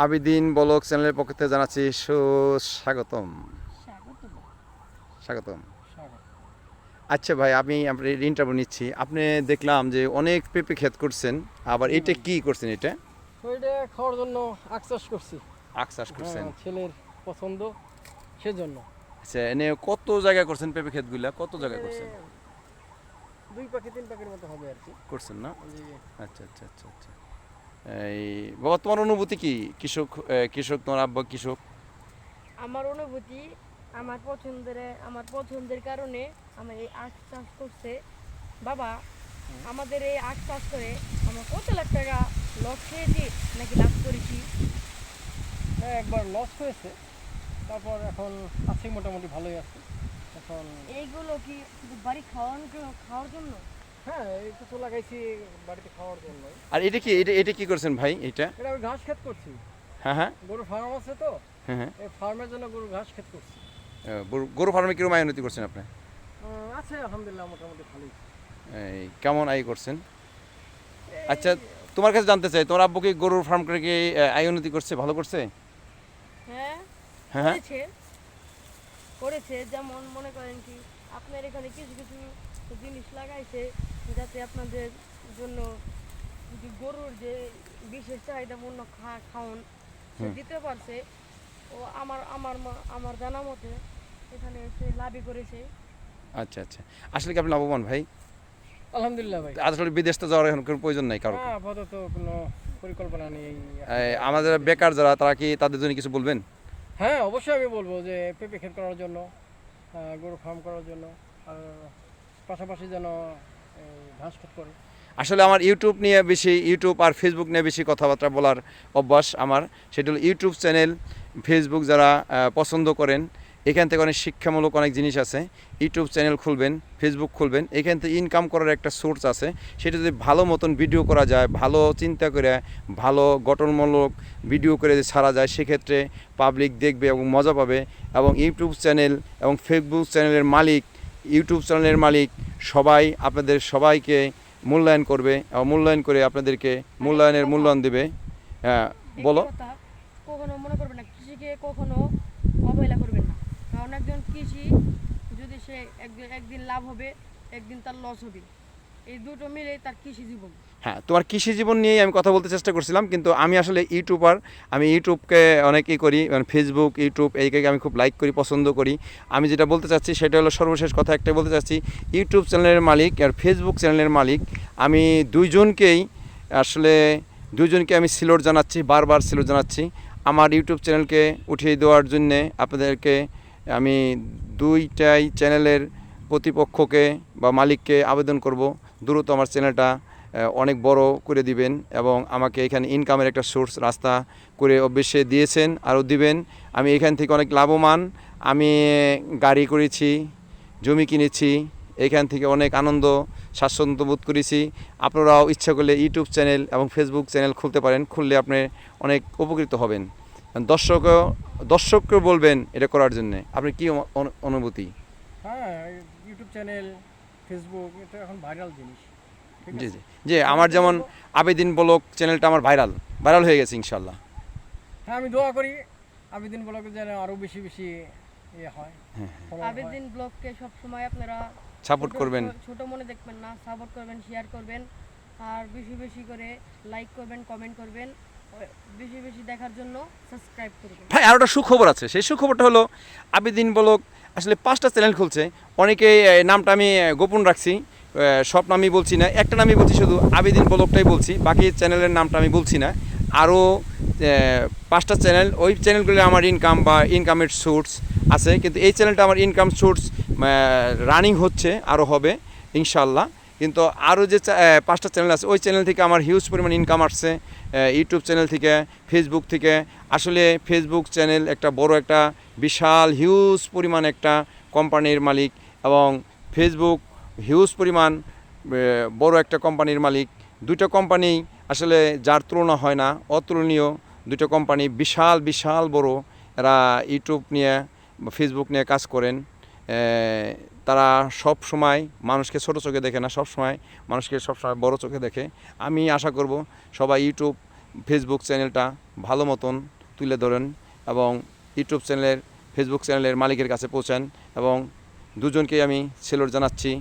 Abidin blog চ্যানেলের পক্ষ থেকে জানাচ্ছি সুস্বাগতম। স্বাগতম। স্বাগতম। স্বাগত। আচ্ছা ভাই, আমি আপনার ইন্টারভিউ নিচ্ছি। আপনি দেখলাম যে অনেক পেঁপে ক্ষেত করছেন, আবার এটা কি করছেন? এটা তো এটা খাওয়ার জন্য আখ চাষ করছি। আখ চাষ করছেন? হ্যাঁ, ছেলের পছন্দ সেজন্য। আচ্ছা, এনে কত জায়গা করছেন পেঁপে ক্ষেতগুলা? কত জায়গা এখানে করছেন? 2 পাখি 3 পাখির মতো হবে আর কি। করছেন না? জি। আচ্ছা আচ্ছা আচ্ছা আচ্ছা। এই বাবা, তোমার অনুভূতি কি? কৃষক, কৃষক, তোমার আব্বা কৃষক। আমার অনুভূতি, আমার পছন্দের কারণে আমি এই আখ চাষ করছে বাবা। আমাদের এই আখ চাষ করে আমরা কত লাখ টাকা লস খেয়েছি নাকি লাভ করেছি। হ্যাঁ, একবার লস হয়েছে, তারপর এখন আছি মোটামুটি ভালোই আছে এখন। এইগুলো কি শুধু বাড়ি খাওয়ার জন্য? হ্যাঁ, এই কিছু লাগাইছি বাড়িতে খাওয়ার জন্য। আর এটা কি, এটা কি করছেন ভাই? এটা এটা আমি ঘাস ক্ষেত করছি। হ্যাঁ হ্যাঁ গরুর ফার্ম আছে তো, হ্যাঁ হ্যাঁ। এই ফার্মের জন্য গরুর ঘাস ক্ষেত করছি। গরু ফার্মে কিরকম আয় উন্নতি করছেন আপনি? আছে আলহামদুলিল্লাহ, মোটামুটি ভালোই। এই কেমন আয় করছেন? এই আচ্ছা, তোমার কাছে জানতে চাই, তোমার আব্বু কি গরুর ফার্ম করে কি আয় উন্নতি করছে, ভালো করছে? হ্যাঁ, হ্যাঁ হ্যাঁ। করেছে করেছে যেমন মনে করেন কি, আপনার এখানে কিছু কিছু জিনিস লাগাইছে যাতে আপনাদের জন্য যে গরুর যে বিশেষ চাহিদাপূর্ণ খাওয়ান সে হুম। দিতে পারছে। ও আমার জানা মতে এখানে এসে লাভই করেছে। আচ্ছা আচ্ছা। আসলে কি আপনি লাভবান ভাই? আলহামদুলিল্লাহ ভাই। আসলে বিদেশ তো যাওয়ার এখন কোনো প্রয়োজন নাই কারো। হ্যাঁ, আপাতত কোনো পরিকল্পনা নেই। আমাদের বেকার যারা, তারা কি তাদের জন্য কিছু বলবেন? হ্যাঁ, অবশ্যই আমি বলবো যে পেঁপে ক্ষেত করার জন্য, গরু ফার্ম করার জন্য, আর পাশাপাশি যেন ঘাস ক্ষেত করে। আসলে আমার ইউটিউব আর ফেসবুক নিয়ে বেশি কথাবার্তা বলার অভ্যাস আমার। সেটা হলো ইউটিউব চ্যানেল, ফেসবুক যারা পছন্দ করেন, এখান থেকে অনেক শিক্ষামূলক অনেক জিনিস আছে। ইউটিউব চ্যানেল খুলবেন, ফেসবুক খুলবেন, এখান থেকে ইনকাম করার একটা সোর্স আছে। সেটা যদি ভালো মতন ভিডিও করা যায়, ভালো চিন্তা করে, ভালো গঠনমূলক ভিডিও করে যদি ছাড়া যায়, সেক্ষেত্রে পাবলিক দেখবে এবং মজা পাবে। এবং ইউটিউব চ্যানেল এবং ফেসবুক চ্যানেলের মালিক, ইউটিউব চ্যানেলের মালিক সবাই আপনাদের সবাইকে মূল্যায়ন করবে এবং মূল্যায়ন করে আপনাদেরকে মূল্যায়ন দেবে। হ্যাঁ, বলো। একটি কথা, কখনো মনে করবেন না কৃষিকে কখনো অবহেলা করবেন না। কারণ একজন কৃষি যদি সে একদিন লাভ হবে, একদিন তার লস হবে, এই দুটো মিলে তার কৃষি জীবন। হ্যাঁ, তোমার কৃষি জীবন নিয়েই আমি কথা বলতে চেষ্টা করছিলাম, কিন্তু আমি আসলে ইউটিউবার। আমি ইউটিউবকে অনেক করি, মানে ফেসবুক, ইউটিউব এইকে আমি খুব লাইক করি, পছন্দ করি। আমি যেটা বলতে চাচ্ছি সেটা হলো, সর্বশেষ কথা একটাই বলতে চাচ্ছি, ইউটিউব চ্যানেলের মালিক আর ফেসবুক চ্যানেলের মালিক আমি দুইজনকে আমি সিলোট জানাচ্ছি, বারবার সিলোট জানাচ্ছি। আমার ইউটিউব চ্যানেলকে উঠিয়ে দেওয়ার জন্যে আপনাদেরকে আমি দুইটাই চ্যানেলের প্রতিপক্ষকে বা মালিককে আবেদন করব, দ্রুত আমার চ্যানেলটা অনেক বড় করে দিবেন এবং আমাকে এখানে ইনকামের একটা সোর্স রাস্তা করে অবশ্যই দিয়েছেন, আরও দিবেন। আমি এখান থেকে অনেক লাভবান। আমি গাড়ি করেছি, জমি কিনেছি, এখান থেকে অনেক আনন্দ স্বাচ্ছন্দ্য বোধ করেছি। আপনারাও ইচ্ছা করলে ইউটিউব চ্যানেল এবং ফেসবুক চ্যানেল খুলতে পারেন, খুললে আপনি অনেক উপকৃত হবেন। দর্শককেও বলবেন এটা করার জন্যে। আপনি কি অনুভূতি? হ্যাঁ, ইউটিউব চ্যানেল, ফেসবুক এটা এখন ভাইরাল জিনিস। ঠিক জি আছে। জি জি, আমার যেমন আবেদিন ব্লগ চ্যানেলটা আমার ভাইরাল হয়ে গেছে ইনশাল্লাহ। হ্যাঁ, আমি দোয়া করি আবেদিন ব্লগে যেন আরো বেশি বেশি ইয়ে হয়, follower হয়। আবেদিন ব্লগকে সবসময় আপনারা সাপোর্ট করবেন। ছোট মনে দেখবেন না, সাপোর্ট করবেন, শেয়ার করবেন, আর বেশি বেশি করে লাইক করবেন, কমেন্ট করবেন, বেশি বেশি দেখার জন্য সাবস্ক্রাইব করবেন। ভাই, আর একটা সুখবর আছে। সেই সুখবরটা হলো, আবেদিন ব্লগ আসলে 5টা চ্যানেল খুলছে। অনেকে নামটা আমি গোপন রাখছি, সব নামই বলছি না, একটা নামই বলছি, শুধু আবেদিন ব্লগটাই বলছি, বাকি চ্যানেলের নামটা আমি বলছি না। আরও 5টা চ্যানেল, ওই চ্যানেলগুলো আমার ইনকামের সোর্স আছে, কিন্তু এই চ্যানেলটা আমার ইনকাম সোর্স রানিং হচ্ছে, আরও হবে ইনশাল্লাহ। কিন্তু আরও যে 5টা চ্যানেল আছে, ওই চ্যানেল থেকে আমার হিউজ পরিমাণ ইনকাম আসছে, ইউটিউব চ্যানেল থেকে, ফেসবুক থেকে। আসলে ফেসবুক চ্যানেল একটা বড় একটা বিশাল হিউজ পরিমাণ একটা কোম্পানির মালিক, এবং ফেসবুক হিউজ পরিমাণ বড় একটা কোম্পানির মালিক। দুটো কোম্পানি আসলে যার তুলনা হয় না, অতুলনীয় দুটো কোম্পানি, বিশাল বিশাল বড়। এরা ইউটিউব নিয়ে, ফেসবুক নিয়ে কাজ করেন। তারা সব সময় মানুষকে ছোট চোখে দেখে না, সব সময় মানুষকে বড় চোখে দেখে। আমি আশা করব সবাই ইউটিউব ফেসবুক চ্যানেলটা ভালো মতন তুলে ধরেন এবং ইউটিউব চ্যানেলের ফেসবুক চ্যানেলের মালিকের কাছে পৌঁছান এবং দুজনকেই আমি সেলুট জানাচ্ছি,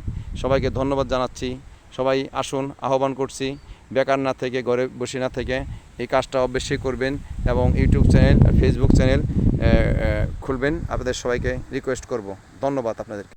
সবাইকে ধন্যবাদ জানাচ্ছি। সবাই আসুন, আহ্বান করছি, বেকার না থেকে, ঘরে বসে না থেকে এই কাজটা অবশ্যই করবেন এবং ইউটিউব চ্যানেল, ফেসবুক চ্যানেল খুলবেন। আপনাদের সবাইকে রিকোয়েস্ট করব। ধন্যবাদ আপনাদেরকে।